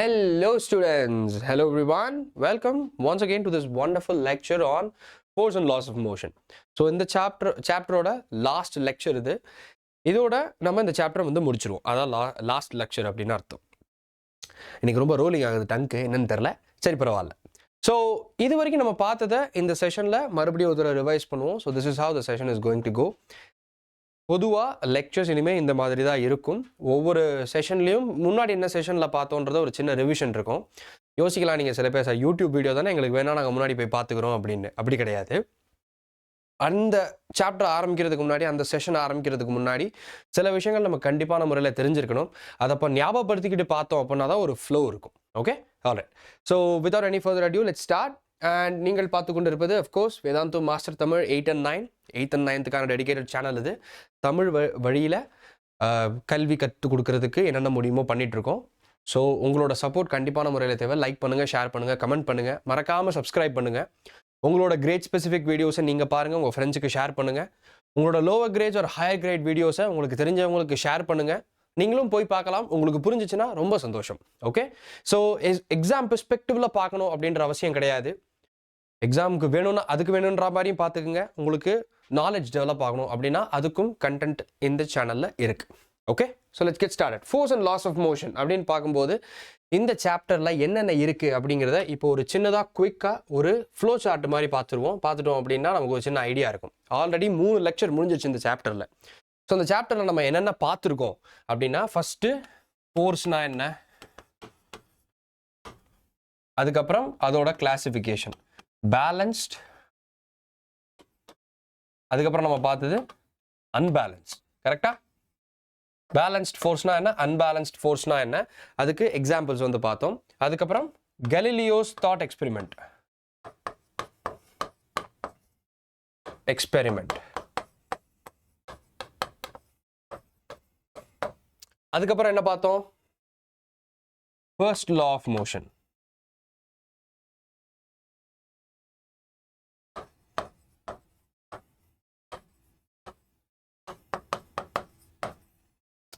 Hello students, hello everyone, welcome once again to this wonderful lecture on force and laws of motion. So in the chapter oda last lecture இதோட நம்ம இந்த chapter வந்து முடிச்சிருவோம். அதான் last lecture அப்படின்னு அர்த்தம். இன்னைக்கு ரொம்ப ரோலிங் ஆகுது டங்கு, என்னன்னு தெரியல. சரி பரவாயில்ல. ஸோ இது வரைக்கும் நம்ம பார்த்ததை இந்த செஷனில் மறுபடியும் ஒரு ரிவைஸ் பண்ணுவோம். So this is how the session is going to go. பொதுவாக லெக்சர்ஸ் இனிமேல் இந்த மாதிரி தான் இருக்கும். ஒவ்வொரு செஷன்லேயும் முன்னாடி என்ன செஷனில் பார்த்தோன்றத ஒரு சின்ன ரிவிஷன் இருக்கும். யோசிக்கலாம் நீங்கள் சில பேர், சார் யூடியூப் வீடியோ தானே எங்களுக்கு வேணால் நாங்கள் முன்னாடி போய் பார்த்துக்குறோம் அப்படின்னு. அப்படி கிடையாது. அந்த சாப்டர் ஆரம்பிக்கிறதுக்கு முன்னாடி, அந்த செஷன் ஆரம்பிக்கிறதுக்கு முன்னாடி சில விஷயங்கள் நம்ம கண்டிப்பான முறையில் தெரிஞ்சிருக்கணும். அதை அப்போ ஞாபகப்படுத்திக்கிட்டு பார்த்தோம் அப்படின்னா தான் ஒரு ஃப்ளோ இருக்கும். Okay, alright. So without any further adieu let's start. And நீங்கள் பார்த்து கொண்டு இருப்பது of course Vedantu master Tamil 8 and 9, 8th and 9th dedicated channel. இது தமிழ் வழியில் கல்வி கற்றுக் கொடுக்கறதுக்கு என்னென்ன முடியுமோ பண்ணிகிட்ருக்கோம். ஸோ உங்களோட சப்போர்ட் கண்டிப்பான முறையில் தேவை. லைக் பண்ணுங்கள், ஷேர் பண்ணுங்கள், கமெண்ட் பண்ணுங்கள், மறக்காமல் சப்ஸ்கிரைப் பண்ணுங்கள். உங்களோட கிரேட் ஸ்பெசிஃபிக் வீடியோஸை நீங்கள் பாருங்கள், உங்கள் ஃப்ரெண்ட்ஸுக்கு ஷேர் பண்ணுங்கள். உங்களோட லோவர் கிரேட்ஸ் ஒரு ஹையர் கிரேட் வீடியோஸை உங்களுக்கு தெரிஞ்சவங்களுக்கு ஷேர் பண்ணுங்கள். நீங்களும் போய் பார்க்கலாம். உங்களுக்கு புரிஞ்சிச்சுன்னா ரொம்ப சந்தோஷம். ஓகே, ஸோ எக்ஸாம் பெர்ஸ்பெக்டிவில் பார்க்கணும் அப்படின்ற அவசியம் கிடையாது. எக்ஸாமுக்கு வேணும்னா அதுக்கு வேணுன்ற மாதிரியும் பார்த்துக்குங்க. உங்களுக்கு நாலேஜ் டெவலப் ஆகணும் அப்படின்னா அதுக்கும் கண்டென்ட் இந்த சேனலில் இருக்குது. Okay, so let's get started. Force and laws of motion அப்படின்னு பார்க்கும்போது இந்த சாப்டரில் என்னென்ன இருக்குது அப்படிங்கிறத இப்போ ஒரு சின்னதாக குயிக்காக ஒரு ஃப்ளோ சார்ட் மாதிரி பார்த்துட்டோம் அப்படின்னா நமக்கு ஒரு சின்ன ஐடியா இருக்கும். ஆல்ரெடி 3 லெக்சர் முடிஞ்சிச்சு இந்த சாப்டரில். ஸோ இந்த சாப்டரில் நம்ம என்னென்ன பார்த்துருக்கோம் அப்படின்னா, ஃபஸ்ட்டு ஃபோர்ஸ்னா என்ன, அதுக்கப்புறம் அதோட கிளாசிஃபிகேஷன், பேலன்ஸ்ட், அதுக்கப்புறம் நம்ம பார்த்தது அன்பேலன்ஸ்ட். கரெக்டா? பேலன்ஸ்ட் ஃபோர்ஸ்னா என்ன, அன்பேலன்ஸ்ட் ஃபோர்ஸ்னா என்ன, அதுக்கு எக்ஸாம்பிள்ஸ் வந்து பார்த்தோம். அதுக்கப்புறம் கலீலியோஸ் தாட் எக்ஸ்பெரிமெண்ட். அதுக்கப்புறம் என்ன பார்த்தோம், first law of motion.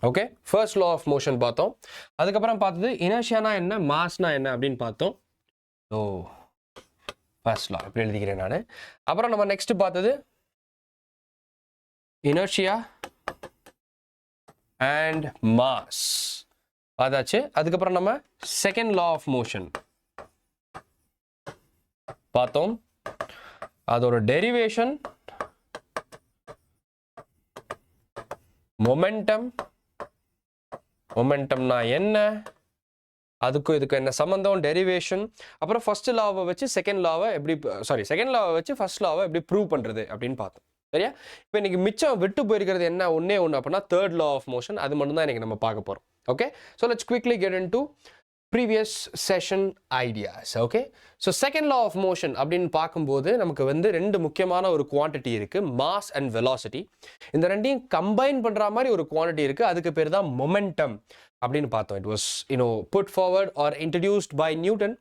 Okay, first law of motion பார்த்தோம். அதுக்கப்புறம் பார்த்தது இனர்ஷியானா என்ன, மாஸ்னா என்ன அப்படின்னு பார்த்தோம். ஸோ ஃபர்ஸ்ட் லா இப்படி எழுதிக்கிறேன் நான். அப்புறம் நம்ம நெக்ஸ்ட் பார்த்தது இனர்ஷியா அண்ட் மாஸ் அதாச்சு. அதுக்கப்புறம் நம்ம செகண்ட் லா ஆஃப் மோஷன் பார்த்தோம். அதோட டெரிவேஷன், மொமெண்டம்னா என்ன, அதுக்கும் இதுக்கு என்ன சம்பந்தம், டெரிவேஷன். அப்புறம் ஃபர்ஸ்ட் லாவை வச்சு செகண்ட் லாவை வச்சு ஃபர்ஸ்ட் லாவை எப்படி ப்ரூவ் பண்ணுறது அப்படின்னு பார்த்தோம். சரியா? இப்போ இன்னைக்கு மிச்சம் விட்டு போயிருக்கிறது என்ன, ஒன்று அப்படின்னா தேர்ட் லா ஆஃப் மோஷன். அது மட்டும் தான் இன்னைக்கு நம்ம பார்க்க போகிறோம். Okay, so let's quickly get into previous session ideas. Okay, so second law of motion அப்படின்னு பார்க்கும்போது நமக்கு வந்து 2 முக்கியமான ஒரு குவான்டிட்டி இருக்குது, மாஸ் அண்ட் வெலாசிட்டி. இந்த ரெண்டையும் கம்பைன் பண்ணுற மாதிரி ஒரு குவான்டிட்டி இருக்குது, அதுக்கு பேர் தான் மொமெண்டம் அப்படின்னு பார்த்தோம். It was put forward or introduced by Newton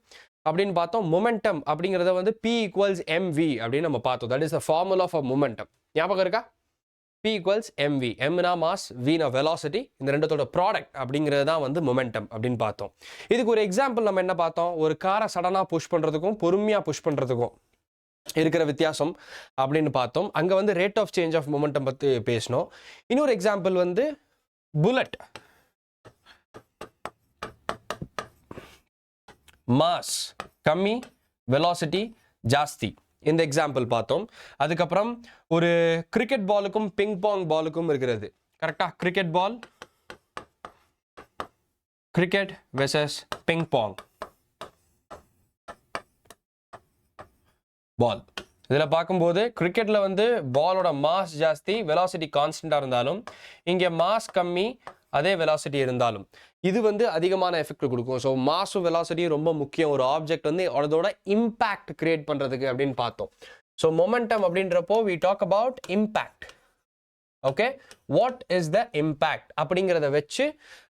அப்படின்னு பார்த்தோம். மொமெண்டம் அப்படிங்கிறத வந்து P = mv அப்படின்னு நம்ம பார்த்தோம். That is the formula for momentum. ஞாபகம் இருக்கா? P = mv. mனா மாஸ், vனா வெலாசிட்டி. இந்த ரெண்டத்தோட ப்ராடக்ட் அப்படிங்கிறது தான் வந்து மொமெண்டம் அப்படின்னு பார்த்தோம். இதுக்கு ஒரு எக்ஸாம்பிள் நம்ம என்ன பார்த்தோம், ஒரு காரை சடனாக புஷ் பண்ணுறதுக்கும் பொறுமையாக புஷ் பண்ணுறதுக்கும் இருக்கிற வித்தியாசம் அப்படின்னு பார்த்தோம். அங்கே வந்து rate of change of momentum பற்றி பேசினோம். இன்னொரு எக்ஸாம்பிள் வந்து புல்லட், மாஸ் கம்மி, வெலாசிட்டி ஜாஸ்தி. இந்த எக்ஸாம்பிள் பார்த்தோம். அதுக்கப்புறம் ஒரு கிரிக்கெட் பாலுக்கும் பிங் பாங் பாலுக்கும் இருக்கிறது. கரெக்டா? கிரிக்கெட் வெர்சஸ் பிங் பாங் பால். இதில் பார்க்கும்போது கிரிக்கெட்டில் வந்து பாலோட மாஸ் ஜாஸ்தி, வெலாசிட்டி கான்ஸ்டண்டாக இருந்தாலும், இங்கே மாஸ் கம்மி, அதே வெலாசிட்டி இருந்தாலும் இது வந்து அதிகமான எஃபெக்ட் கொடுக்கும். ஸோ மாஸும் வெலாசிட்டியும் ரொம்ப முக்கியம் ஒரு ஆப்ஜெக்ட் வந்து அதோட இம்பேக்ட் கிரியேட் பண்ணுறதுக்கு அப்படின்னு பார்த்தோம். ஸோ மொமெண்டம் அப்படின்றப்போ we talk about impact. Okay, what is the impact அப்படிங்கிறத வச்சு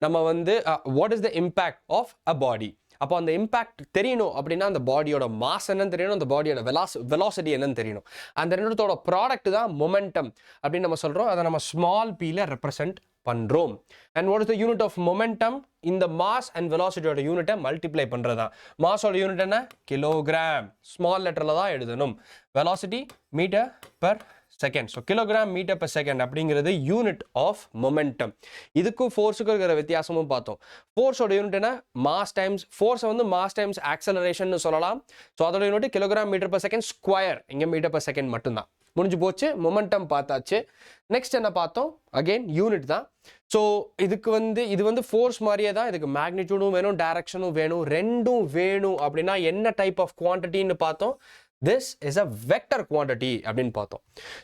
நம்ம வந்து what is the impact of a body. அப்போ அந்த இம்பேக்ட் தெரியணும் அப்படின்னா அந்த பாடியோட மாஸ் என்னன்னு தெரியணும், அந்த பாடியோட வெலாசிட்டி என்னன்னு தெரியணும். அந்த ரெண்டத்தோட ப்ராடக்ட் தான் மொமெண்டம் அப்படின்னு நம்ம சொல்கிறோம். அதை நம்ம ஸ்மால் p ல ரெப்ரசன்ட் பண்றோம். And what is the unit of momentum? இந்த மாஸ் அண்ட் வெலாசிட்டியோட யூனிட்டை மல்டிப்ளை பண்ணுறது தான். மாஸோட யூனிட் என்ன? கிலோகிராம். ஸ்மால் லெட்டரில் தான் எழுதணும். Velocity metre per second. So kilogram metre per second அப்படிங்கிறது யூனிட் ஆஃப் மொமெண்டம். இதுக்கும் ஃபோர்ஸுக்கும் இருக்கிற வித்தியாசமும் பார்த்தோம். ஃபோர்ஸோட யூனிட் என்ன? மாஸ் டைம்ஸ், ஃபோர்ஸை வந்து மாஸ் டைம்ஸ் ஆக்சலரேஷன் சொல்லலாம். ஸோ அதோட unit kilogram metre per second square. இங்கே மீட்டர் பெர் செகண்ட் மட்டும்தான். முடிஞ்சு போச்சு. மொமெண்டம் பார்த்தாச்சு. நெக்ஸ்ட் என்ன பார்த்தோம்? அகெயின் யூனிட் தான். ஸோ இது வந்து ஃபோர்ஸ் மாதிரியே தான். இதுக்கு மேக்னிடியூடும் வேணும், டைரக்ஷனும் வேணும், ரெண்டும் வேணும். அப்படின்னா என்ன டைப் ஆஃப் குவான்டிட்டின்னு பார்த்தோம்? This is a vector quantity அப்படின்னு பார்த்தோம்.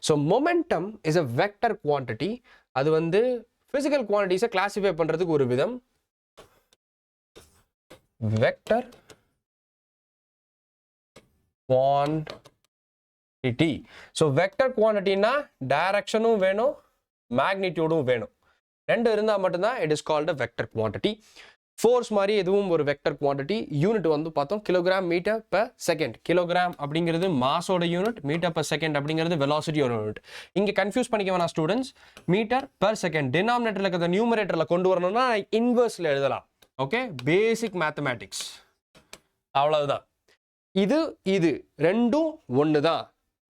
So momentum is a vector quantity. அது வந்து physical quantities classify பண்றதுக்கு ஒரு விதம். Vector quantity. So vector quantityனா directionும் வேணும், magnitudeும் வேணும். ரெண்டு இருந்தா மட்டும்தான் it is called a vector quantity. Force மாதிரி எதுவும் ஒரு வெக்டர் குவான்டிட்டி. யூனிட் வந்து பார்த்தோம் kilogram metre per second. Kilogram அப்படிங்கிறது மாஸோட யூனிட், மீட்டர் பெர் செகண்ட் அப்படிங்கிறது வெலாசிட்டியோட யூனிட். இங்கே கன்ஃபியூஸ் பண்ணிக்க வேணாம் ஸ்டூடெண்ட்ஸ். மீட்டர் பெர் செகண்ட் டினாமினேட்டரில் இருக்கிற நியூமரேட்டரில் கொண்டு வரணும்னா இன்வர்ஸில் எழுதலாம். ஓகே, பேசிக் மேத்தமேட்டிக்ஸ் அவ்வளவுதான். இது ரெண்டும் ஒன்று தான்.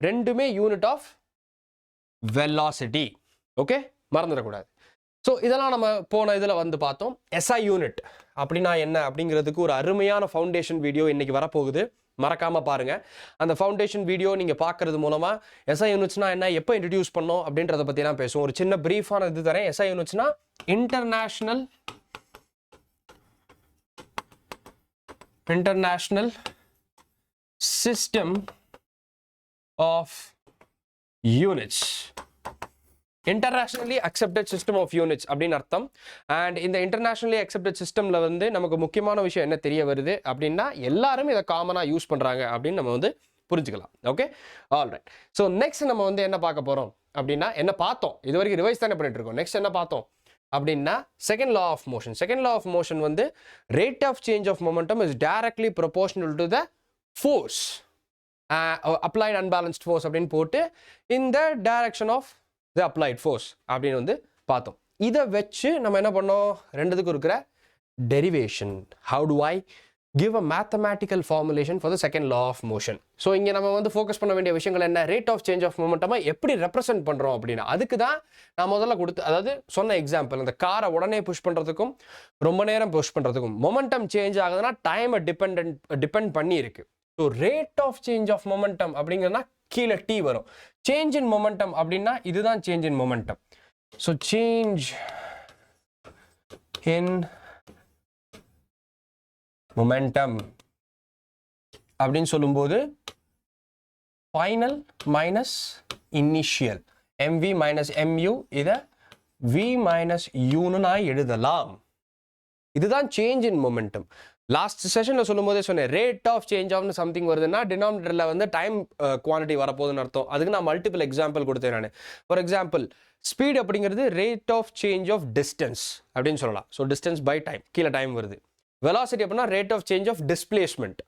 ரெண்டுமே யூனிட் ஆஃப் வெலாசிட்டி. ஓகே, மறந்துடக்கூடாது. ஸோ இதெல்லாம் நம்ம போன இதில் வந்து பார்த்தோம். எஸ்ஐ யூனிட் அப்படின்னா என்ன அப்படிங்கிறதுக்கு ஒரு அருமையான ஃபவுண்டேஷன் வீடியோ இன்னைக்கு வரப்போகுது. மறக்காம பாருங்க. அந்த ஃபவுண்டேஷன் வீடியோ நீங்கள் பார்க்கறது மூலமா எஸ்ஐ யூனிட்ஸ்னா என்ன, எப்போ இன்ட்ரடியூஸ் பண்ணோம் அப்படின்றத பற்றிலாம் பேசுவோம். ஒரு சின்ன பிரீஃபான இது தரேன். எஸ்ஐ யூனிட்ஸ்னா international system of units. Internationally accepted system of units அப்படின்னு அர்த்தம். அண்ட் இந்த இன்டர்நேஷனலி அக்செப்டட் சிஸ்டம்ல வந்து நமக்கு முக்கியமான விஷயம் என்ன தெரிய வருது அப்படின்னா, எல்லாரும் இதை காமனாக யூஸ் பண்றாங்க அப்படின்னு நம்ம வந்து புரிஞ்சுக்கலாம். Okay, alright. ஸோ நெக்ஸ்ட் நம்ம வந்து என்ன பார்க்க போறோம் அப்படின்னா, என்ன பார்த்தோம் இது வரைக்கும் ரிவைஸ் தானே பண்ணிட்டு இருக்கோம். நெக்ஸ்ட் என்ன பார்த்தோம் அப்படின்னா, second law of motion. Second law of motion வந்து rate of change of momentum is directly proportional to the force, applied unbalanced force அப்படின்னு போட்டு இந்த direction of the applied force அப்படின்னு வந்து பார்த்தோம். இதை வச்சு நம்ம என்ன பண்ணோம்? ரெண்டுத்துக்கு இருக்கிற derivation. How do I give a mathematical formulation for the second law of motion? So இங்கே நம்ம வந்து ஃபோக்கஸ் பண்ண வேண்டிய விஷயங்கள் என்ன? ரேட் ஆஃப் சேஞ்ச் ஆஃப் மொமெண்டமை எப்படி ரெப்ரசென்ட் பண்ணுறோம் அப்படின்னா, அதுக்கு தான் நான் முதல்ல அதாவது சொன்ன எக்ஸாம்பிள், அந்த காரை உடனே புஷ் பண்ணுறதுக்கும் ரொம்ப நேரம் புஷ் பண்ணுறதுக்கும் மொமெண்டம் சேஞ்ச் ஆகுதுன்னா டைமை டிபெண்ட் பண்ணி இருக்கு. So rate of change of momentum அப்படிங்கிறதுனா கீழே டி வரும். சேஞ்ச் இன் மொமெண்டம் அப்படின்னா இதுதான் change in momentum. So change in momentum அப்படின்னு சொல்லும்போது final minus initial, mv minus mu, இதை வி மைனஸ் யூன்னு நான் எழுதலாம். இதுதான் சேஞ்ச் இன் மொமெண்டம். லாஸ்ட் செஷனில் சொல்லும் போதே சொன்னேன், ரேட் ஆஃப் சேஞ்ச் ஆஃப்னு சம்திங் வருதுன்னா டினாமினேட்டரில் வந்து டைம் குவான்டிட்டி வரப்போகுதுன்னு அர்த்தம். அதுக்கு நான் மல்டிபிள் எக்ஸாம்பிள் கொடுத்தேன் நான். ஃபார் எக்ஸாம்பிள், ஸ்பீட் அப்படிங்கிறது rate of change of distance அப்படின்னு சொல்லலாம். ஸோ டிஸ்டன்ஸ் பை டைம், கீழே டைம் வருது. வெலாசிட்டி அப்படின்னா rate of change of displacement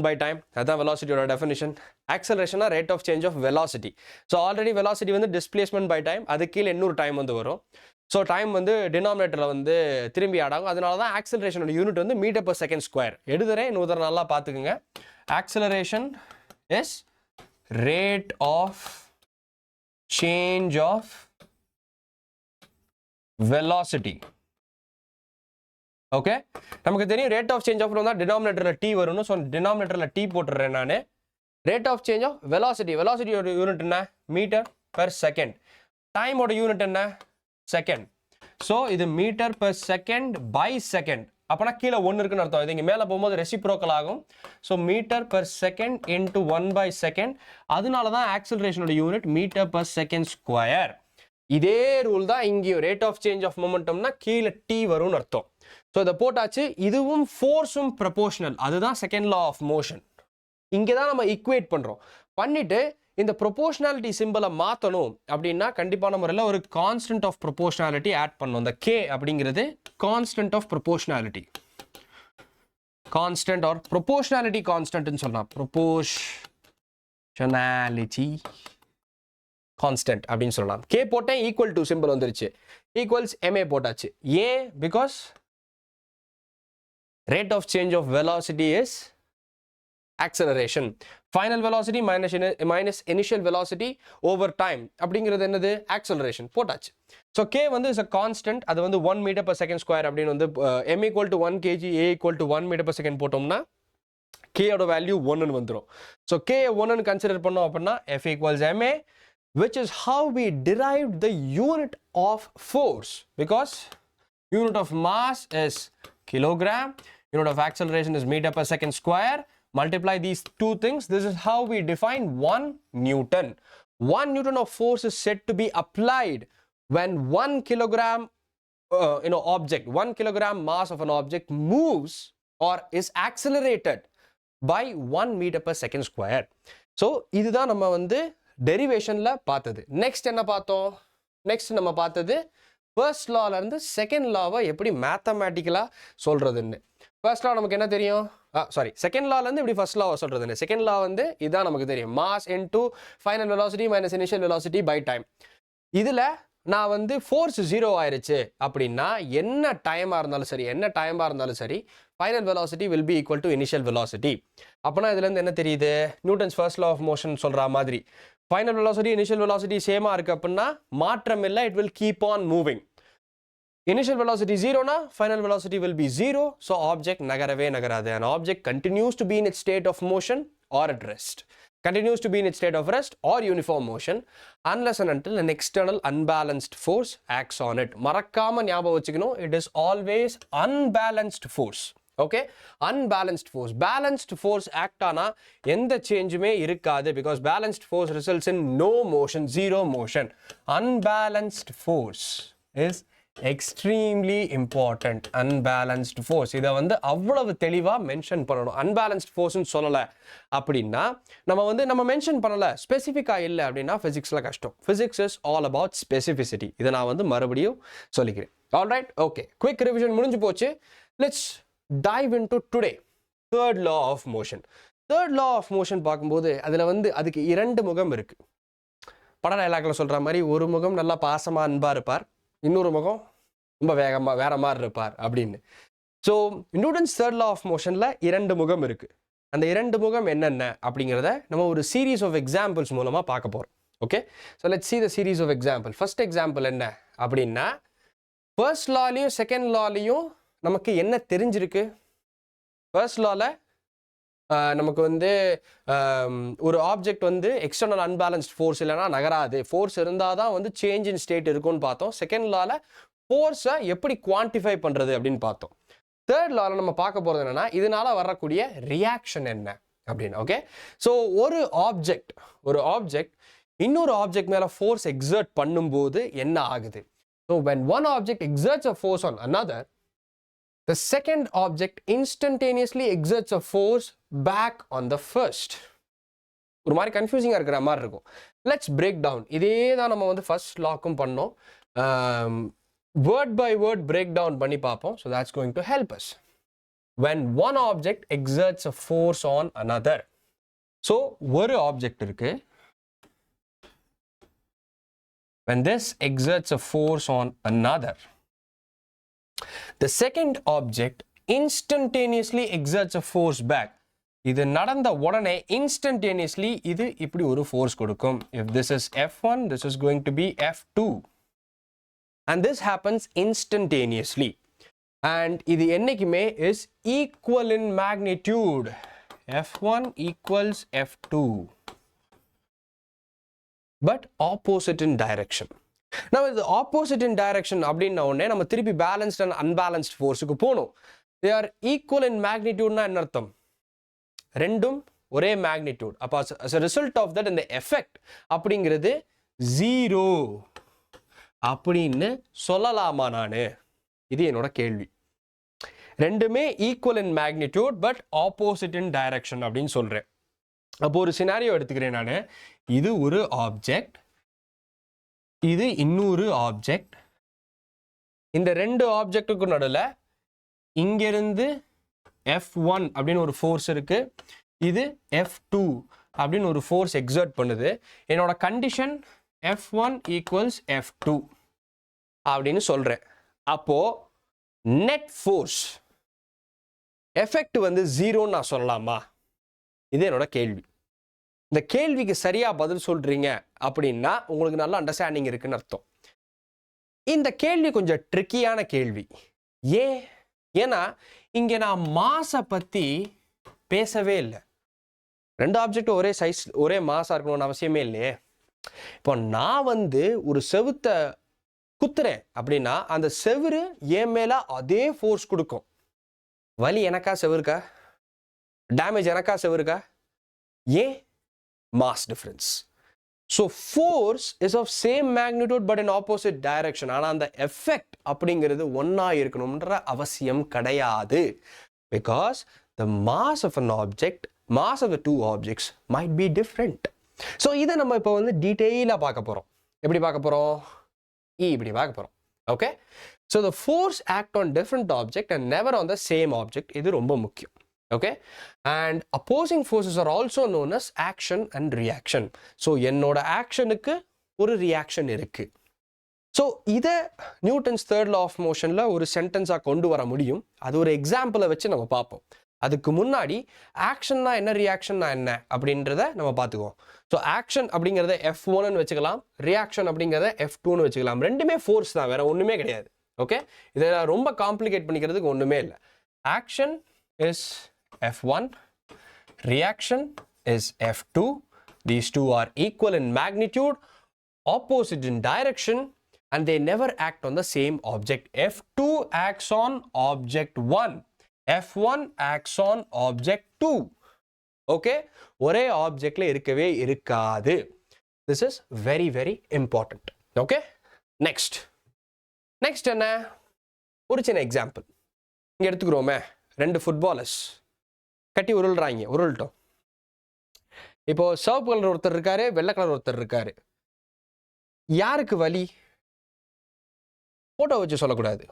by time, அதுதான் வெலாசிட்டியோட டெஃபினிஷன். ஆக்சலரேஷனா rate of change of velocity. So already velocity வந்து டிஸ்பிளேஸ்மெண்ட் பை டைம், அது கீழே இன்னொரு டைம் வந்து வரும். ஸோ டைம் வந்து டினாமினேட்டரில் வந்து திரும்பி ஆட் ஆகும். அதனால தான் ஆக்சலரேஷனோட யூனிட் வந்து மீட்டர் பெர் செகண்ட் ஸ்கொயர். எழுதுறேன், இன்னொரு தடவை நல்லா பார்த்துக்குங்க. Acceleration is rate of change of velocity. Okay, நமக்கு தெரியும் ரேட் ஆஃப் சேஞ்ச் ஆஃப் தான் டினாமினேட்டரில் டி வரும்னு. ஸோ டினாமினேட்டரில் டி போட்டுறேன் நான். ரேட் ஆஃப் சேஞ்ச் ஆஃப் வெலாசிட்டியோட யூனிட் என்ன? Metre per second. டைமோட யூனிட் என்ன? செகண்ட். ஸோ இது metre per second by second. அப்போனா கீழே 1 இருக்குன்னு அர்த்தம். இது இங்கே மேலே போகும்போது ரெசிப்ரோக்கல் ஆகும். So metre per second into 1/2. அதனால தான் ஆக்சலரேஷனோட unit metre per second square. இதே ரூல் தான் இங்கேயும். ரேட் ஆஃப் சேஞ்ச் ஆஃப் மொமெண்டம்னா கீழே டி வரும்னு அர்த்தம். ஸோ இதை போட்டாச்சு. இதுவும் ஃபோர்ஸும் ப்ரொபோர்ஷனல். அதுதான் செகண்ட் லா ஆஃப் மோஷன். இங்கே தான் நம்ம ஈக்குவேட் பண்ணுறோம். பண்ணிட்டு இந்த ப்ரொபோர்ஷனாலிட்டி சிம்பிளை மாற்றணும் அப்படின்னா கண்டிப்பான முறையில் ஒரு கான்ஸ்டன்ட் ஆஃப் ப்ரொபோர்ஷனாலிட்டி ஆட் பண்ணணும். இந்த கே அப்படிங்கிறது constant of proportionality. Constant or proportionality கான்ஸ்டன்ட்னு சொல்லலாம். ப்ரொபோர்ஷனாலிட்டி கான்ஸ்டன்ட் அப்படின்னு சொல்லலாம். கே போட்டேன், ஈக்குவல் டு சிம்பிள் வந்துருச்சு, ஈக்குவல்ஸ் ma போட்டாச்சு. ஏன்? Because rate of change of velocity is acceleration. Final velocity minus initial velocity over time அப்படிங்கிறது என்னது? acceleration போட்டாச்சு. So k வந்து is a constant, அது வந்து 1 meter per second square அப்படின்னு வந்து m equal to 1 kg, a equal to 1 meter per second போட்டோம்னா k ஓட வேல்யூ 1 ன்னு வந்துரும். So k 1 ன்னு கன்சிடர் பண்ணோம் அப்படின்னா F equals ma, which is how we derived the unit of force, because unit of mass is kilogram, unit of acceleration is meter per second square. Multiply these two things. This is how we define 1 Newton. 1 Newton of force is said to be applied when 1 kilogram object, 1 kilogram mass of an object moves or is accelerated by 1 meter per second square. So இதுதான் நம்ம வந்து டெரிவேஷன்ல பார்த்தது. Next என்ன பார்த்தோம்? Next நம்ம பார்த்தது first லால இருந்து செகண்ட் லாவை எப்படி மேத்தமேட்டிக்கலா சொல்றதுன்னு. ஃபர்ஸ்ட் லா நமக்கு என்ன தெரியும்? செகண்ட் லால இருந்து எப்படி ஃபர்ஸ்ட் லாவை சொல்றதுன்னு. செகண்ட் லா வந்து இதான் நமக்கு தெரியும், mass into final velocity minus initial velocity by time. இதுல நான் வந்து ஃபோர்ஸ் 0 ஆயிருச்சு அப்படின்னா என்ன டைமா இருந்தாலும் சரி final velocity will be equal to initial velocity. அப்பனா இதுல இருந்து என்ன தெரியுது? Newton's first law of motion சொல்ற மாதிரி ஃபைனல் வெலாசிட்டி இனிஷியல் வெலாசிட்டி சேமா இருக்கு அப்படின்னா மாற்றம் இல்லை, it will keep on moving. Initial velocity 0 na, final velocity will be 0, so object nagarave nagarade. An object continues to be in its state of motion or at rest. Continues to be in its state of rest or uniform motion unless and until an external unbalanced force acts on it. Marakkama nyabam vechikano, it is always unbalanced force. Okay, unbalanced force. Balanced force act ana endha change me irukade, because balanced force results in no motion, zero motion. Unbalanced force is extremely important. Unbalanced force இத வந்து அவ்வளவு தெளிவா mention பண்ணணும். unbalanced force ன்னு சொல்லல அப்படின்னா நம்ம mention பண்ணல, ஸ்பெசிஃபிக்கா இல்ல அப்படின்னா பிசிக்ஸ்ல கஷ்டம். physics is all about specificity. இத நான் வந்து மறுபடியும் சொல்லிக்கிறேன். all right, okay, quick revision முடிஞ்சு போச்சு. let's dive into today third law of motion. third law of motion பார்க்கும்போது அதுல வந்து அதுக்கு இரண்டு முகம் இருக்கு. பட டயலாக்ல சொல்ற மாதிரி ஒரு முகம் நல்லா பாசமா அன்பா இருப்பார், இன்னொரு முகம் ரொம்ப வேகமா வேற மாதிரி இருப்பார் அப்படின்னு. So Newton's third law of மோஷன்ல இரண்டு முகம் இருக்கு. அந்த இரண்டு முகம் என்னென்ன அப்படிங்கிறத நம்ம ஒரு சீரீஸ் ஆஃப் எக்ஸாம்பிள்ஸ் மூலமா பார்க்க போறோம். Okay, so let's see the series of example. First example என்ன அப்படின்னா, ஃபர்ஸ்ட் லாலையும் செகண்ட் லாலையும் நமக்கு என்ன தெரிஞ்சிருக்கு? ஃபர்ஸ்ட் லால நமக்கு வந்து ஒரு ஆப்ஜெக்ட் வந்து எக்ஸ்டர்னல் அன்பேலன்ஸ்ட் ஃபோர்ஸ் இல்லைன்னா நகராது, ஃபோர்ஸ் இருந்தால் தான் வந்து சேஞ்ச் இன் ஸ்டேட் இருக்கும்னு பார்த்தோம். செகண்ட் லால ஃபோர்ஸை எப்படி குவான்டிஃபை பண்ணுறது அப்படின்னு பார்த்தோம். தேர்ட் லால நம்ம பார்க்க போகிறது என்னன்னா, இதனால வரக்கூடிய ரியாக்ஷன் என்ன அப்படின்னு. ஓகே, ஸோ ஒரு ஆப்ஜெக்ட் இன்னொரு ஆப்ஜெக்ட் மேலே ஃபோர்ஸ் எக்ஸர்ட் பண்ணும்போது என்ன ஆகுது? So when one object exerts a force on another, the second object instantaneously exerts a force back on the first. ஒரு மாதிரி கன்ஃபியூசிங்காக இருக்கிற மாதிரி இருக்கும். Let's break down. இதே தான் நம்ம வந்து ஃபர்ஸ்ட் லாக்கும் பண்ணோம். Word by word break down பண்ணி பார்ப்போம். So that's going to help us. When one object exerts a force on another. So ஒரு ஆப்ஜெக்ட் இருக்கு. When this exerts a force on another, the second object instantaneously exerts a force back. இது நடந்த உடனே instantaneously இது இப்படி ஒரு force கொடுக்கும். If this is F1, this is going to be F2. And this happens instantaneously. And இது என்னைக்குமே is equal in magnitude. F1 equals F2. But opposite in direction. நம்ம இது ஆப்போசிட் இன் டைரக்ஷன் அப்படின்ன உடனே நம்ம திருப்பி பேலன்ஸ்ட் அண்ட் அன்பேலன்ஸ்ட் ஃபோர்ஸுக்கு போகணும். They are equal இன் மேக்னிடியூட்னா என்ன அர்த்தம்? ரெண்டும் ஒரே மேக்னிடியூட். அப்போ as a result of that இந்த எஃபெக்ட் அப்படிங்கிறது 0 அப்படின்னு சொல்லலாமா நான்? இது என்னோட கேள்வி. ரெண்டுமே equal in magnitude but opposite in direction அப்படின்னு சொல்றேன். அப்போ ஒரு சினாரியோ எடுத்துக்கிறேன் நான். இது ஒரு ஆப்ஜெக்ட், இது இன்னொரு ஆப்ஜெக்ட். இந்த ரெண்டு ஆப்ஜெக்டுக்கு நடுவில் இங்கிருந்து F1 அப்படின்னு ஒரு ஃபோர்ஸ் இருக்கு, இது F2 அப்படின்னு ஒரு ஃபோர்ஸ் எக்ஸர்ட் பண்ணுது. என்னோட கண்டிஷன் F1 equals F2 அப்படின்னு சொல்றேன். அப்போ நெட் ஃபோர்ஸ் எஃபெக்ட் வந்து 0 நான் சொல்லலாமா? இது என்னோட கேள்வி. இந்த கேள்விக்கு சரியா பதில் சொல்றீங்க அப்படின்னா உங்களுக்கு நல்ல அண்டர்ஸ்டாண்டிங் இருக்குன்னு அர்த்தம். இந்த கேள்வி கொஞ்சம் ட்ரிக்கியான கேள்வி. ஏன்னா இங்க நான் மாஸை பத்தி பேசவே இல்லை. ரெண்டு ஆப்ஜெக்ட் ஒரே சைஸ் ஒரே மாஸா இருக்கணும்னு அவசியமே இல்லையே. இப்போ நான் வந்து ஒரு செவுத்த குத்துறேன் அப்படின்னா அந்த செவுரு என் மேல அதே ஃபோர்ஸ் கொடுக்கும். வலி எனக்கா செவுருக்கா? டேமேஜ் எனக்கா செவுருக்கா? ஏன்? Mass difference. So force is of same magnitude but in opposite direction. ஆனால் அந்த எஃபெக்ட் அப்படிங்கிறது ஒன்னா இருக்கணும்ன்ற அவசியம் கிடையாது. Because the mass of an object, mass of the two objects might be different. So இதை நம்ம இப்போ வந்து டீட்டெயிலாக பார்க்க போகிறோம். எப்படி பார்க்க போகிறோம்? இப்படி பார்க்க போகிறோம். Okay. So the force act on different object and never on the same object. இது ரொம்ப முக்கியம். Okay. And opposing forces are also known as action and reaction. So என்னோட ஆக்ஷனுக்கு ஒரு ரியாக்ஷன் இருக்கு. ஸோ இதை நியூட்டன்ஸ் தேர்ட் லா ஆஃப் மோஷனில் ஒரு சென்டென்ஸாக கொண்டு வர முடியும். அது ஒரு எக்ஸாம்பிளை வச்சு நம்ம பார்ப்போம். அதுக்கு முன்னாடி ஆக்ஷன்னா என்ன, ரியாக்ஷன்னா என்ன அப்படின்றத நம்ம பார்த்துக்குவோம். ஸோ ஆக்ஷன் அப்படிங்கிறத F1ன்னு வச்சுக்கலாம், ரியாக்ஷன் அப்படிங்கிறத F2ன்னு வச்சுக்கலாம். ரெண்டுமே ஃபோர்ஸ் தான், வேற ஒன்றுமே கிடையாது. ஓகே. இதை ரொம்ப காம்ப்ளிகேட் பண்ணிக்கிறதுக்கு ஒன்றுமே இல்லை. Action is F1, reaction is F2. These two are equal in magnitude, opposite in direction, and they never act on the same object. F2 acts on object 1. F1 acts on object 2. Okay? ஒரே ஆப்ஜெக்ட்ல இருக்கவே இருக்காது. This is very very important. Okay? Next என்ன? ஒரு சின்ன example இங்க எடுத்துக்கிறோமே. ரெண்டு footballers கட்டி உருள்ட்டோம். இப்போ சிவப்பு கலர் ஒருத்தர் இருக்காரு, வெள்ளை கலர் ஒருத்தர் இருக்காரு. யாருக்கு வலி? போட்டோ வச்சு சொல்லக்கூடாது.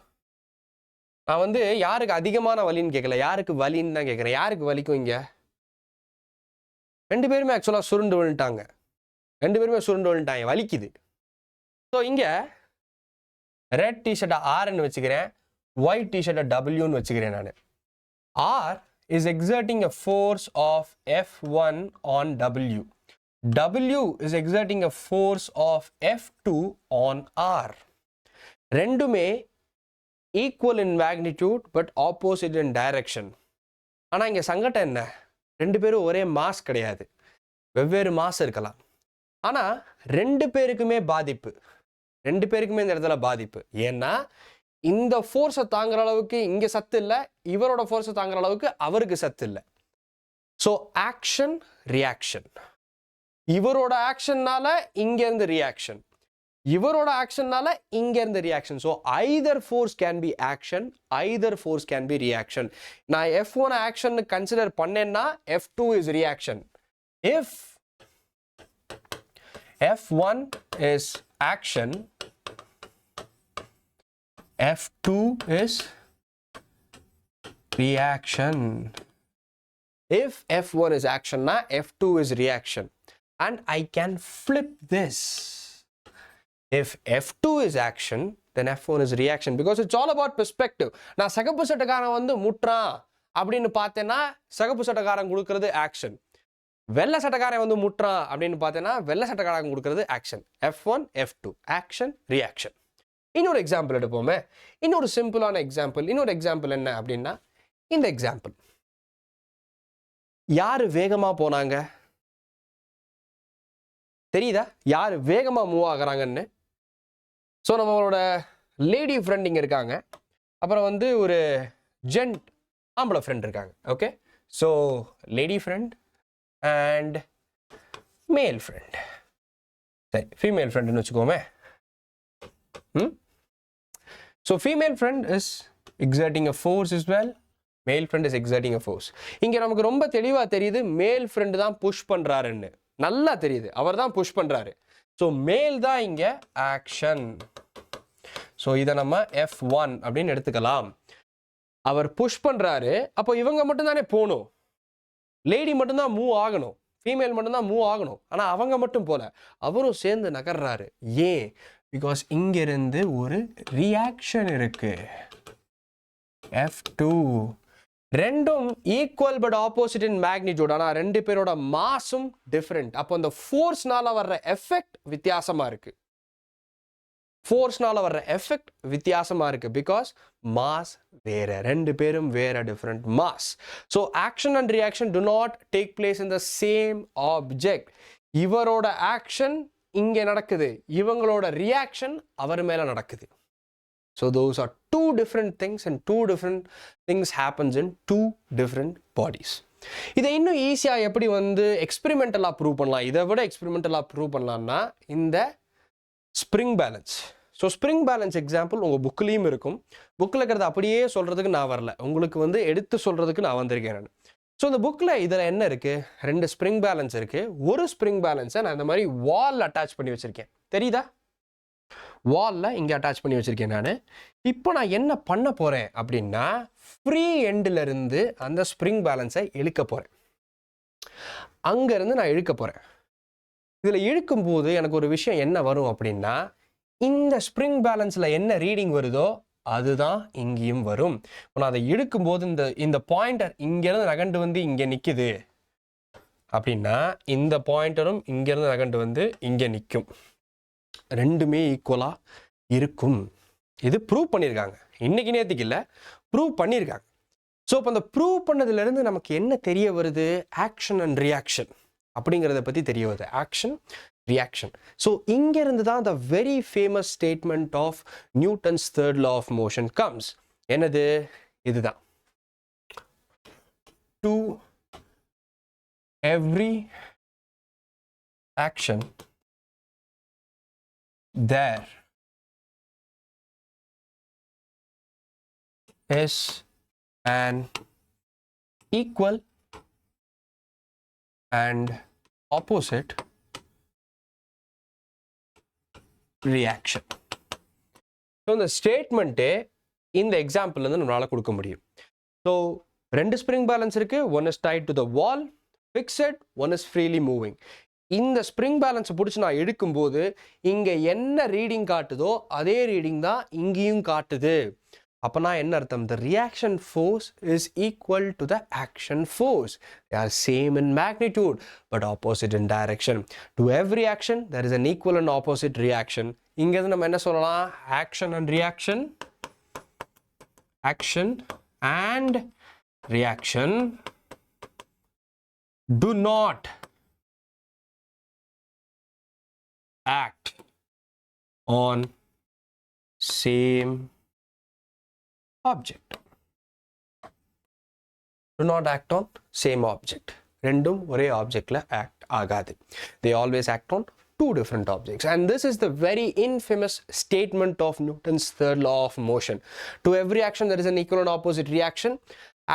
நான் வந்து யாருக்கு அதிகமான வலின்னு கேட்கல, யாருக்கு வலின்னு தான் கேட்குறேன். யாருக்கு வலிக்கும் இங்க? ரெண்டு பேருமே ஆக்சுவலாக சுருண்டு விழுந்துட்டாங்க. வலிக்குது. ஸோ இங்க ரெட் டிஷர்ட்டை ஆர்ன்னு வச்சுக்கிறேன், ஒயிட் டிஷர்ட்டை டபிள்யூன்னு வச்சுக்கிறேன். நான் R is exerting a force of F1 on W. W is exerting a force of F2 on R. ரெண்டுமே equal in magnitude but opposite in direction. ஆனால் இங்கே சங்கடம் என்ன? ரெண்டு பேரும் ஒரே மாஸ் கிடையாது, வெவ்வேறு மாஸ் இருக்கலாம். ஆனால் ரெண்டு பேருக்குமே இந்த இடத்துல பாதிப்பு. ஏன்னா இந்த ஃபோர்ஸை தாங்குற அளவுக்கு இங்கே சத்து இல்லை, இவரோட ஃபோர்ஸை தாங்குற அளவுக்கு அவருக்கு சத்து இல்லை. ஸோ ஆக்ஷன் ரியாக்ஷன், இவரோட ஆக்ஷன்னால இங்கேருந்து ரியாக்ஷன், இவரோட ஆக்ஷன்னால இங்கேருந்து reaction. So either force can be action, either force can be reaction. நான் F1 ஆக்ஷன் கன்சிடர் பண்ணேன்னா F2 is reaction. If F1 is action, F2 is reaction. If F1 is action, F2 is reaction. And I can flip this. If F2 is action, then F1 is reaction. Because it's all about perspective. நான் சகப்பு சட்டக்காரன் வந்து முட்டுறான் அப்படின்னு பார்த்தேன்னா சகப்பு சட்டக்காரன் கொடுக்கறது action. வெள்ளை சட்டக்காரன் வந்து முட்டுறான் அப்படின்னு பார்த்தேன்னா வெள்ளை சட்டக்காரன் கொடுக்கறது action. F1, F2, action, reaction. இன்னொரு எக்ஸாம்பிள் எடுப்போமே. இன்னொரு சிம்பிளான எக்ஸாம்பிள். இன்னொரு எக்ஸாம்பிள் என்ன அப்படின்னா இந்த எக்ஸாம்பிள். யாரு வேகமா போனாங்க தெரியுதா? யாரு வேகமா மூவ் ஆகுறாங்கன்னு? ஸோ நம்மளோட லேடி ஃப்ரெண்ட் இங்கே இருக்காங்க, அப்புறம் வந்து ஒரு ஜென்ட் ஆம்பளை ஃப்ரெண்ட் இருக்காங்க. Okay. So lady friend and மேல் ஃப்ரெண்ட். சரி, ஃபீமேல் ஃப்ரெண்டுன்னு வச்சுக்கோமே. So female friend is exerting a force as well. Male friend is exerting a force. இங்க நமக்கு ரொம்ப தெளிவா தெரியுது மேல் ஃப்ரெண்ட் தான் புஷ் பண்றாருன்னு. நல்லா தெரியுது, அவர் தான் புஷ் பண்றாரு. ஸோ மேல் தான் இங்க ஆக்ஷன். ஸோ இதை நம்ம F1 அப்படின்னு எடுத்துக்கலாம். அவர் புஷ் பண்றாரு, அப்போ இவங்க மட்டும் தானே போகணும், லேடி மட்டும்தான் மூவ் ஆகணும். ஃபீமேல் மட்டும்தான் மூவ் ஆகணும். ஆனால் அவங்க மட்டும் போல, அவரும் சேர்ந்து நகர்றாரு. ஏன்? பிகாஸ் இங்கிருந்து ஒரு ரியாக்ஷன் இருக்கு. F2 ரெண்டும் equal but opposite in magnitude. ஆனால் ரெண்டு பேரோட மாஸும் டிஃப்ரெண்ட். அப்போ அந்த ஃபோர்ஸ்னால வர்ற எஃபெக்ட் வித்தியாசமா இருக்கு. ஃபோர்ஸ்னால வர்ற எஃபெக்ட் வித்தியாசமா இருக்கு. பிகாஸ் மாஸ் வேற, ரெண்டு பேரும் வேற different mass. So action and reaction to not take place in the same object. இவரோட ஆக்ஷன் இங்கே நடக்குது, இவங்களோட ரியாக்ஷன் அவர் மேல நடக்குது. So those are two different things and two different things happens in two different bodies. இதை இன்னும் ஈஸியா எப்படி எக்ஸ்பெரிமெண்டலா ப்ரூவ் பண்ணலாம்? இதை விட எக்ஸ்பெரிமெண்டலா ப்ரூவ் பண்ணலாம்னா இந்த spring balance. So spring balance example உங்கள் புக்லேயும் இருக்கும். புக்கில் இருக்கிறத அப்படியே சொல்கிறதுக்கு நான் வரல, உங்களுக்கு எடுத்து சொல்கிறதுக்கு நான் வந்திருக்கேன் நான். ஸோ இந்த புக்கில் இதில் என்ன இருக்குது? ரெண்டு ஸ்ப்ரிங் பேலன்ஸ் இருக்குது. ஒரு ஸ்ப்ரிங் பேலன்ஸை நான் இந்த மாதிரி வால் அட்டாச் பண்ணி வச்சுருக்கேன். தெரியுதா? வாலில் இங்கே அட்டாச் பண்ணி வச்சுருக்கேன் நான். இப்போ நான் என்ன பண்ண போகிறேன் அப்படின்னா, ஃப்ரீ எண்டிலிருந்து அந்த ஸ்ப்ரிங் பேலன்ஸை இழுக்க போகிறேன். அங்கேருந்து நான் இழுக்க போகிறேன். இதில் இழுக்கும்போது எனக்கு ஒரு விஷயம் என்ன வரும் அப்படின்னா, இந்த ஸ்ப்ரிங் பேலன்ஸில் என்ன ரீடிங் வருதோ அதுதான் இங்கேயும் வரும். இப்போ நான் அதை இழுக்கும்போது இந்த பாயிண்டர் இங்கேருந்து நகண்டு இங்கே நிற்குது அப்படின்னா, இந்த பாயிண்டரும் இங்கேருந்து நகண்டு இங்கே நிற்கும். ரெண்டுமே ஈக்குவலாக இருக்கும். இது ப்ரூவ் பண்ணியிருக்காங்க. இன்னைக்கு நேற்றுக்கு இல்லை, ப்ரூவ் பண்ணியிருக்காங்க. ஸோ இப்போ அந்த ப்ரூவ் பண்ணதுலேருந்து நமக்கு என்ன தெரிய வருது? ஆக்ஷன் அண்ட் ரியாக்ஷன் அப்படிங்கிறத பற்றி தெரிய வருது. Action, reaction. ஸோ இங்கேருந்து தான் the very famous statement of Newton's third law of motion comes. என்னது? இதுதான். To every action there is an equal and opposite reaction. So இந்த ஸ்டேட்மெண்ட்டே இந்த எக்ஸாம்பிள் நம்மளால கொடுக்க முடியும். ஸோ ரெண்டு ஸ்ப்ரிங் பேலன்ஸ் இருக்கு. One is tied to the wall, fixed, one is freely moving. இந்த ஸ்ப்ரிங் பேலன்ஸை பிடிச்சி நான் எடுக்கும்போது இங்கே என்ன ரீடிங் காட்டுதோ அதே ரீடிங் தான் இங்கேயும் காட்டுது. அப்போனா என்ன அர்த்தம்? The reaction force is equal to the action force. They are same in magnitude but opposite in direction. To every action there is an equal and opposite reaction. இங்கேருந்து நம்ம என்ன சொல்லலாம்? Action and reaction, action and reaction do not act on same object. Do not act on same object. ரெண்டும் ஒரே ஆப்ஜெக்ட்ல act ஆகாது. They always act on two different objects. And this is the very infamous statement of Newton's third law of motion. To every action there is an equal and opposite reaction.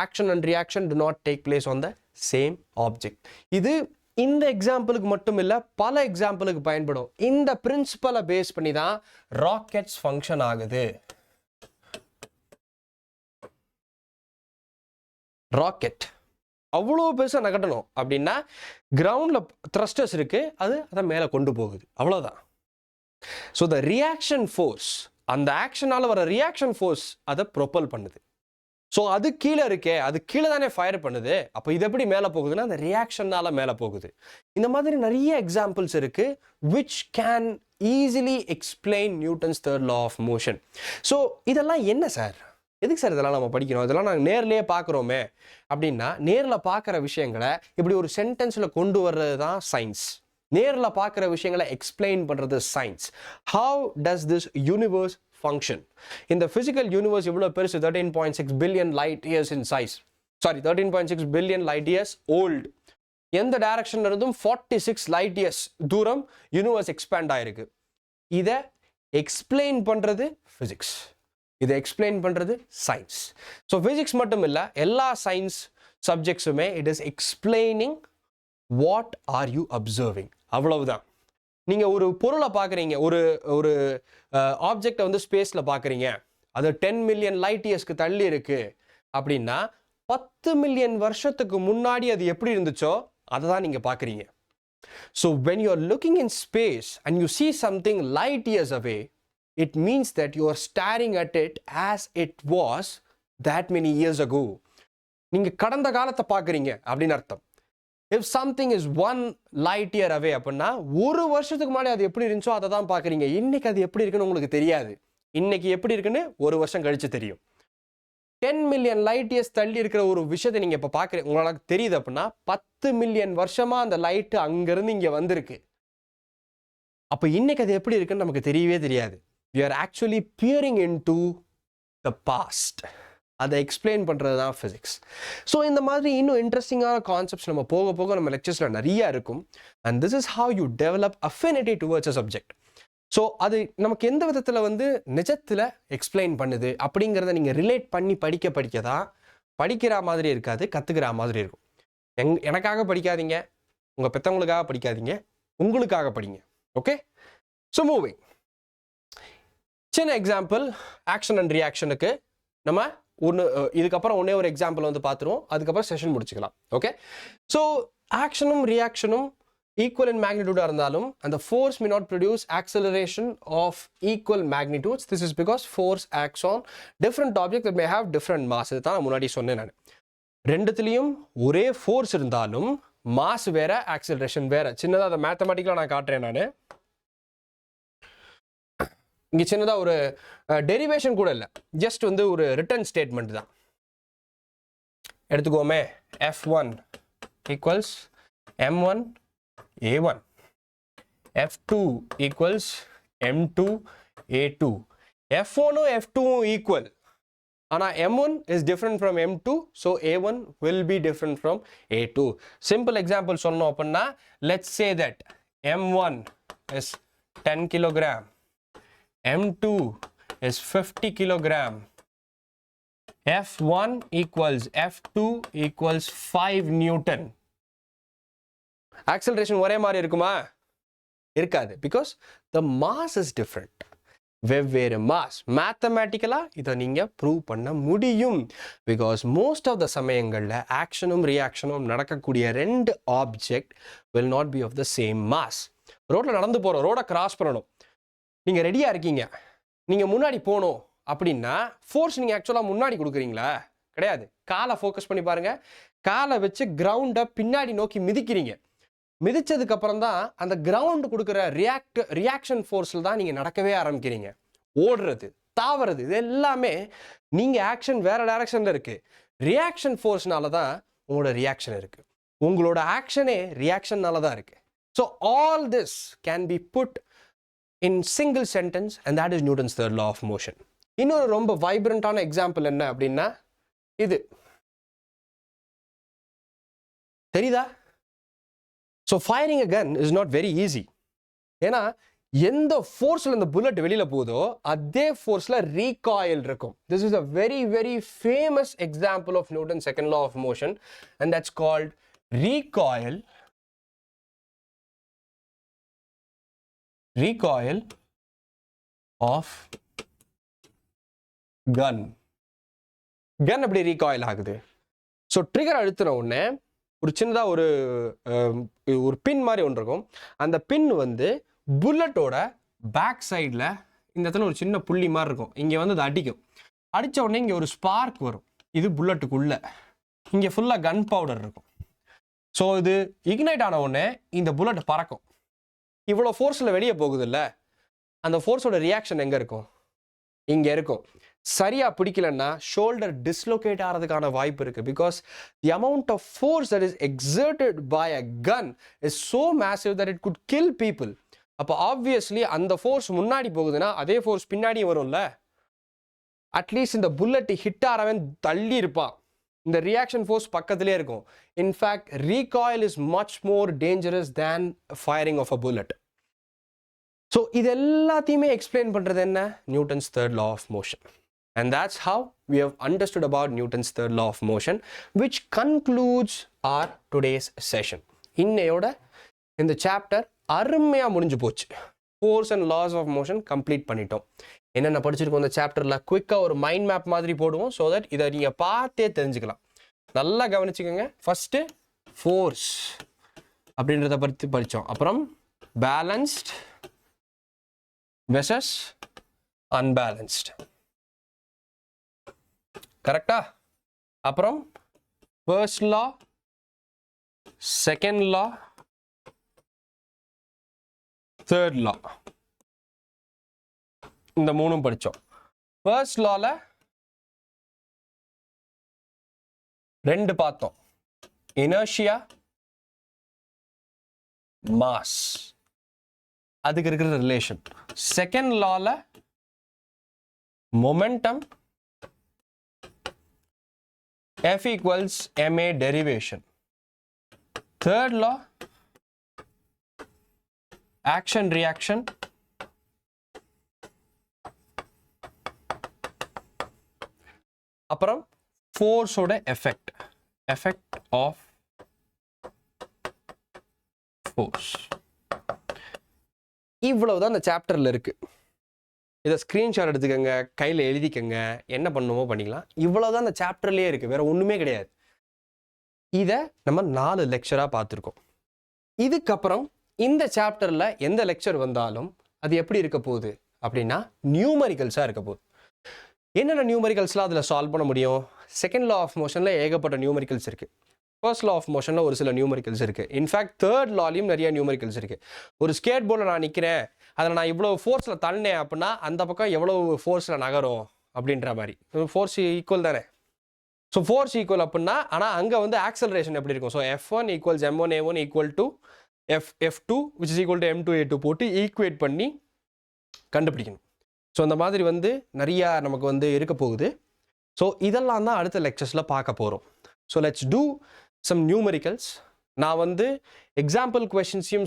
Action and reaction do not take place on the same object. இது இந்த எக்ஸாம்பிளுக்கு மட்டும் இல்லை, பல எக்ஸாம்பிளுக்கு பயன்படும். இந்த பிரின்சிபலை base பண்ணி தான் ராக்கெட்ஸ் ஃபங்க்ஷன் ஆகுது. ராக்கெட் அவ்வளோ பெருசாக நகட்டணும் அப்படின்னா கிரவுண்டில் த்ரஸ்டர்ஸ் இருக்கு, அதை மேலே கொண்டு போகுது, அவ்வளோதான். ஸோ த ரியாக்ஷன் ஃபோர்ஸ், அந்த ஆக்ஷனால் வர ரியாக்ஷன் ஃபோர்ஸ் அதை ப்ரொப்பல் பண்ணுது. ஸோ அது கீழே இருக்கே, அது கீழே தானே ஃபயர் பண்ணுது. அப்போ இது எப்படி மேலே போகுதுன்னா அந்த ரியாக்ஷனால மேலே போகுது. இந்த மாதிரி நிறைய எக்ஸாம்பிள்ஸ் இருக்கு which can easily explain Newton's third law of motion. So இதெல்லாம் என்ன சார், எதுக்கு சார் இதெல்லாம் நம்ம படிக்கணும்? இதெல்லாம் நாங்கள் நேர்லேயே பார்க்குறோமே அப்படின்னா, நேரில் பார்க்குற விஷயங்களை இப்படி ஒரு சென்டென்ஸில் கொண்டு வர்றது தான் சயின்ஸ். நேரில் பார்க்குற விஷயங்களை எக்ஸ்பிளைன் பண்ணுறது science. How does this universe function? In the physical universe இவ்வளவு பெருசு, 13.6 billion light years in size. Sorry, 13.6 billion light years old. எந்த டைரக்ஷன்ல இருந்தும் 46 light years தூரம் யூனிவர்ஸ் எக்ஸ்பேண்ட் ஆயிருக்கு. இதை எக்ஸ்பிளைன் பண்றது பிசிக்ஸ், இதை எக்ஸ்பிளைன் பண்றது சயின்ஸ். ஸோ பிசிக்ஸ் மட்டும் இல்லை, எல்லா சயின்ஸ் சப்ஜெக்ட்ஸுமே it is explaining what are you observing, அவ்வளவுதான். நீங்கள் ஒரு பொருளை பார்க்குறீங்க, ஒரு ஆப்ஜெக்டை ஸ்பேஸில் பார்க்குறீங்க, அது 10 மில்லியன் லைட் இயர்ஸ்க்கு தள்ளி இருக்குது அப்படின்னா 10 மில்லியன் வருஷத்துக்கு முன்னாடி அது எப்படி இருந்துச்சோ அதை தான் நீங்கள் பார்க்குறீங்க. So when you are looking in space and you see something light years away, it means that you are staring at it as it was that many years ago. நீங்க கடந்த காலத்தை பார்க்குறீங்க அப்படின்னு அர்த்தம். If something is one light year away அப்படின்னா ஒரு வருஷத்துக்கு முன்னாடி அது எப்படி இருந்துச்சோ அதை தான் பார்க்குறீங்க. இன்னைக்கு அது எப்படி இருக்குன்னு உங்களுக்கு தெரியாது. இன்னைக்கு எப்படி இருக்குன்னு ஒரு வருஷம் கழிச்சு தெரியும். 10 மில்லியன் லைட் இயர்ஸ் தள்ளி இருக்கிற ஒரு விஷயத்தை நீங்கள் இப்போ பார்க்குறீங்க, உங்களுக்கு தெரியுது அப்படின்னா 10 மில்லியன் வருஷமாக அந்த லைட்டு அங்கேருந்து இங்கே வந்திருக்கு. அப்போ இன்னைக்கு அது எப்படி இருக்குன்னு நமக்கு தெரியவே தெரியாது. We are actually peering into the past. அதை எக்ஸ்பிளைன் பண்ணுறது தான் ஃபிசிக்ஸ். ஸோ இந்த மாதிரி இன்னும் இன்ட்ரெஸ்டிங்கான கான்செப்ட்ஸ் நம்ம போக போக நம்ம லெக்சர்ஸில் நிறையா இருக்கும். And this is how you develop affinity towards a subject. So அது நமக்கு எந்த விதத்தில் வந்து நிஜத்தில் எக்ஸ்பிளைன் பண்ணுது அப்படிங்கிறத நீங்கள் ரிலேட் பண்ணி படிக்க தான் படிக்கிற மாதிரி இருக்காது, கற்றுக்கிற மாதிரி இருக்கும். எனக்காக படிக்காதீங்க, உங்கள் பெற்றவங்களுக்காக படிக்காதீங்க, உங்களுக்காக படிங்க. Okay, so moving. சின்ன எக்ஸாம்பிள் ஆக்ஷன் அண்ட் ரியாக்ஷனுக்கு நம்ம இதுக்கப்புறம் ஒன்றே ஒரு எக்ஸாம்பிள் வந்து பார்த்துருவோம், அதுக்கப்புறம் செஷன் முடிச்சுக்கலாம். ஓகே, ஸோ ஆக்ஷனும் ரியாக்ஷனும் equal in magnitude இருந்தாலும் and the force may not produce acceleration of equal magnitudes. This is because force acts on different objects that may have different mass. இதுதான் நான் முன்னாடி சொன்னேன். நான் ரெண்டுத்துலேயும் ஒரே ஃபோர்ஸ் இருந்தாலும் மாஸ் வேற, ஆக்சலரேஷன் வேற. சின்னதாக அதை மேத்தமெட்டிக்கலாக நான் காட்டுறேன். நான் இங்கே சின்னதாக ஒரு டெரிவேஷன் கூட இல்லை, ஜஸ்ட் வந்து ஒரு ரிட்டர்ன் ஸ்டேட்மெண்ட் தான். எடுத்துக்கோமே, F1 equals M1 A1, F2 equals M2 A2. F1 F2 equal, ஆனால் M1 is different from M2, so A1 will be different from A2. Simple example சொன்னோம் அப்படின்னா, let's say that M1 is 10 kilogram, M2 is 50 kilogram, F1 equals F2 equals 5 Newton. Acceleration ஒரே மாதிரி இருக்குமா? இருக்காது. Because the mass is different. வெவ்வேறு mass. மேத்தமேட்டிக்கலாக இதை நீங்கள் prove பண்ண முடியும். பிகாஸ் மோஸ்ட் ஆஃப் த சமயங்களில் ஆக்ஷனும் ரியாக்ஷனும் நடக்கக்கூடிய ரெண்டு object will not be of the same mass. ரோட்டில் நடந்து போகிறோம், ரோடை கிராஸ் பண்ணணும், நீங்கள் ரெடியாக இருக்கீங்க, நீங்கள் முன்னாடி போகணும் அப்படின்னா ஃபோர்ஸ் நீங்கள் ஆக்சுவலாக முன்னாடி கொடுக்குறீங்களா? கிடையாது. காலை ஃபோக்கஸ் பண்ணி பாருங்கள். காலை வச்சு கிரவுண்டை பின்னாடி நோக்கி மிதிக்கிறீங்க. மிதிச்சதுக்கு அப்புறம் தான் அந்த கிரவுண்ட் கொடுக்குற ரியாக்ஷன் ஃபோர்ஸில் தான் நீங்கள் நடக்கவே ஆரம்பிக்கிறீங்க. ஓடுறது, தாவறது, இது எல்லாமே நீங்கள் ஆக்ஷன் வேற டைரக்ஷனில் இருக்குது. ரியாக்ஷன் ஃபோர்ஸ்னால தான் உங்களோட ரியாக்ஷன் இருக்குது. உங்களோட ஆக்ஷனே ரியாக்ஷன்னால தான் இருக்குது. So all this can be put in single sentence and that is Newton's third law of motion. இன்னொரு ரொம்ப வைப்ரண்டான எக்ஸாம்பிள் என்ன அப்படின்னா, இது தெரியுதா? So firing a gun is not very easy. ஏன்னா எந்த ஃபோர்ஸில் இந்த புல்லட் வெளியில் போதோ அதே ஃபோர்ஸில் ரீகாயில் இருக்கும். This is a very very famous example of Newton second law of motion and that's called recoil of gun. Gun எப்படி ரீகாயில் ஆகுது? ஸோ ட்ரிகர் அழுத்தின உடனே ஒரு சின்னதாக ஒரு பின் மாதிரி ஒன்று இருக்கும். அந்த பின் வந்து புல்லட்டோட பேக் சைடில் இந்த இடத்துல ஒரு சின்ன புள்ளி மாதிரி இருக்கும். இங்கே வந்து அது அடிக்கும். அடித்த உடனே இங்கே ஒரு ஸ்பார்க் வரும். இது புல்லட்டுக்குள்ளே இங்கே ஃபுல்லாக கன் பவுடர் இருக்கும். ஸோ இது இக்னைட் ஆன உடனே இந்த புல்லட் பறக்கும். இவ்வளோ ஃபோர்ஸில் வெளியே போகுது இல்லை, அந்த ஃபோர்ஸோட ரியாக்ஷன் எங்கே இருக்கும்? இங்கே இருக்கும். சரியாக பிடிக்கலன்னா ஷோல்டர் டிஸ்லோகேட் ஆகிறதுக்கான வாய்ப்பு இருக்குது. Because the amount of force that is exerted by a gun is so massive that it could kill people. அப்போ ஆப்வியஸ்லி அந்த ஃபோர்ஸ் முன்னாடி போகுதுன்னா அதே ஃபோர்ஸ் பின்னாடியும் வரும்ல. அட்லீஸ்ட் இந்த புல்லட் ஹிட் ஆகிறவன் தள்ளி இருப்பான், இந்த ரியாக்ஷன் ஃபோர்ஸ் பக்கத்திலே இருக்கும். In fact recoil is much more dangerous than firing of a bullet. So இது எல்லாத்தையுமே எக்ஸ்பிளைன் பண்ணுறது என்ன? Newton's third law of motion. And that's how we have understood about Newton's third law of motion, which concludes our today's session. இன்னையோட இந்த chapter அருமையாக முடிஞ்சு போச்சு. Force and laws of motion complete பண்ணிட்டோம். என்னென்ன படிச்சிருக்கோம் இந்த சாப்டரில் குயிக்காக ஒரு மைண்ட் மேப் மாதிரி போடுவோம். ஸோ தட் இதை நீங்கள் பார்த்தே தெரிஞ்சுக்கலாம். நல்லா கவனிச்சுக்கோங்க. First force. அப்படின்றத பற்றி படித்தோம். அப்புறம் பேலன்ஸ்ட் வெர்சஸ் அன்பேலன்ஸ்ட், கரெக்டா? அப்புறம் ஃபர்ஸ்ட் லா, செகண்ட் லா, தேர்ட் லா, இந்த மூணும் படித்தோம். ஃபர்ஸ்ட் லால 2 பார்த்தோம், இனர்ஷியா, மாஸ், அதுக்கு இருக்கிற ரிலேஷன். செகண்ட் லால momentum, F equals ma derivation. Third law, action reaction, அப்புறம் ஃபோர்ஸோட எஃபெக்ட் ஆஃப் ஃபோர்ஸ். இவ்வளவுதான் இந்த சாப்டர்ல இருக்கு. இதை ஸ்கிரீன்ஷாட் எடுத்துக்கங்க, கையில் எழுதிக்கங்க, என்ன பண்ணுமோ பண்ணிக்கலாம். இவ்வளவுதான் இந்த சாப்டர்லயே இருக்கு, வேற ஒண்ணுமே கிடையாது. இதை நம்ம 4 லெக்சராக பார்த்துருக்கோம். இதுக்கப்புறம் இந்த சாப்டர்ல எந்த லெக்சர் வந்தாலும் அது எப்படி இருக்க போகுது அப்படின்னா நியூமரிக்கல்ஸாக இருக்க போகுது. என்னென்ன நியூமரிக்கல்ஸ்லாம் அதில் சால்வ் பண்ண முடியும்? செகண்ட் லா ஆஃப் மோஷனில் ஏகப்பட்ட நியூமரிக்கல்ஸ் இருக்குது. ஃபர்ஸ்ட் லா ஆஃப் மோஷனில் ஒரு சில நியூமரிக்கல்ஸ் இருக்குது. இன்ஃபேக்ட் தேர்ட் லாலையும் நிறைய நியூமரிக்கல்ஸ் இருக்குது. ஒரு ஸ்கேட் போர்டில் நான் நிற்கிறேன், அதில் நான் இவ்வளோ ஃபோர்ஸில் தள்ளினேன் அப்படின்னா அந்த பக்கம் எவ்வளோ ஃபோர்ஸில் நகரும் அப்படின்ற மாதிரி. ஃபோர்ஸ் ஈக்குவல் தானே. ஸோ ஃபோர்ஸ் ஈக்குவல் அப்படின்னா, ஆனால் அங்கே வந்து ஆக்சலரேஷன் எப்படி இருக்கும்? So F1 equals m1a1 equal to F2 which is equal to m2a2 போட்டு ஈக்குவேட் பண்ணி கண்டுபிடிக்கணும். ஸோ அந்த மாதிரி வந்து நிறையா நமக்கு வந்து இருக்க போகுது. ஸோ இதெல்லாம் தான் அடுத்த லெக்சர்ஸில் பார்க்க போகிறோம். So let's do some numericals. நான் வந்து எக்ஸாம்பிள் கொஷின்ஸையும்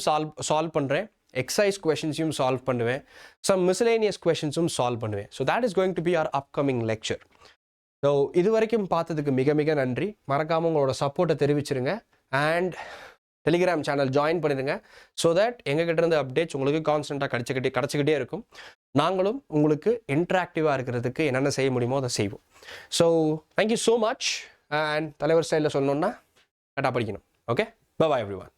சால்வ் பண்ணுறேன், எக்ஸசைஸ் கொஷின்ஸையும் சால்வ் பண்ணுவேன், சம் மிஸ்லேனியஸ் கொஷின்ஸும் சால்வ் பண்ணுவேன். So that is going to be our upcoming lecture. So இது வரைக்கும் பார்த்ததுக்கு மிக மிக நன்றி. மறக்காமல் உங்களோட சப்போர்ட்டை தெரிவிச்சிருங்க அண்ட் டெலிகிராம் சேனல் ஜாயின் பண்ணிடுங்க. ஸோ தட் எங்ககிட்ட இருந்து அப்டேட்ஸ் உங்களுக்கு கான்ஸ்டண்ட்டாக கிடச்சிக்கிட்டே இருக்கும். நாங்களும் உங்களுக்கு இன்ட்ராக்டிவாக இருக்கிறதுக்கு என்னென்ன செய்ய முடியுமோ அதை செய்வோம். So thank you so much. And தலைவர் ஸ்டைலில் சொன்னோன்னா கரெக்டாக படிக்கணும். Okay, by everyone.